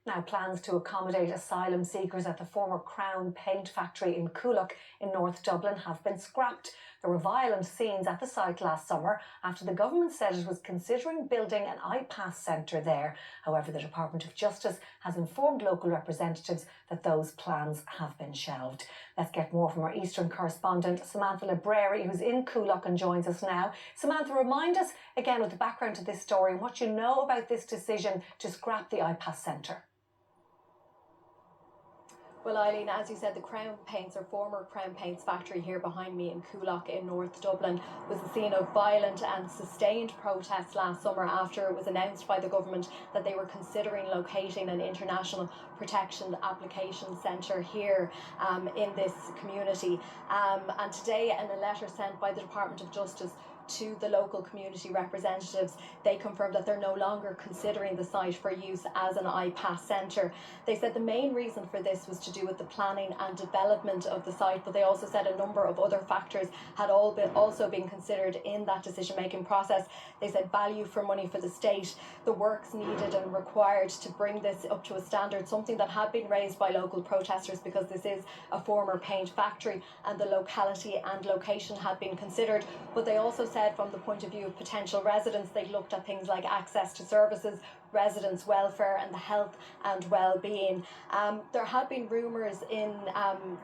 Now, plans to accommodate asylum seekers at the former Crown paint factory in Coolock in North Dublin have been scrapped. There were violent scenes at the site last summer after the government said it was considering building an iPass centre there. However, the Department of Justice has informed local representatives that those plans have been shelved. Let's get more from our Eastern correspondent, Samantha Libreri, who's in Coolock and joins us now. Samantha, remind us again of the background to this story and what you know about this decision to scrap the iPass centre. Well, Eileen, as you said, the Crown Paints, or former Crown Paints factory here behind me in Coolock in North Dublin, was the scene of violent and sustained protests last summer after it was announced by the government that they were considering locating an international protection application centre here in this community. And today, in a letter sent by the Department of Justice to the local community representatives, they confirmed that they're no longer considering the site for use as an iPass centre. They said the main reason for this was to do with the planning and development of the site, but they also said a number of other factors had also been considered in that decision-making process. They said value for money for the state, the works needed and required to bring this up to a standard, something that had been raised by local protesters because this is a former paint factory, and the locality and location had been considered. But they also said from the point of view of potential residents, they looked at things like access to services, residents' welfare and the health and well-being. There had been rumours in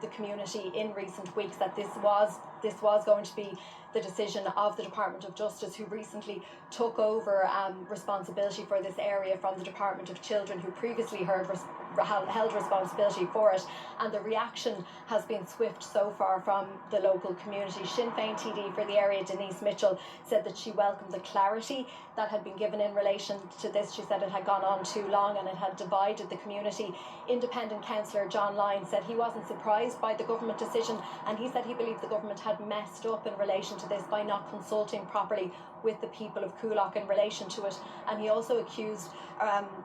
the community in recent weeks that this was going to be the decision of the Department of Justice, who recently took over responsibility for this area from the Department of Children, who previously held responsibility for it. And the reaction has been swift so far from the local community. Sinn Féin TD for the area, Denise Mitchell, said that she welcomed the clarity that had been given in relation to this. She said it had gone on too long and it had divided the community. Independent councillor John Lyons said he wasn't surprised by the government decision, and he said he believed the government had messed up in relation to this by not consulting properly with the people of Coolock in relation to it. And he also accused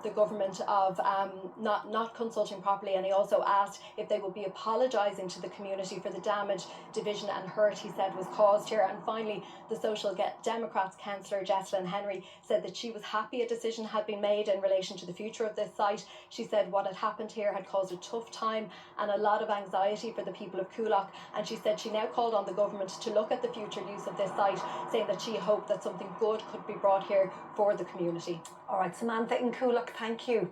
the government of not consulting properly, and he also asked if they would be apologising to the community for the damage, division and hurt he said was caused here. And finally, the Social Democrats councillor Jessalyn Henry said that she was happy a decision had been made in relation to the future of this site. She said what had happened here had caused a tough time and a lot of anxiety for the people of Coolock, and she said she now called on the government to look at the future use of this site, saying that she hoped that something good could be brought here for the community. All right, Samantha in Coolock, thank you.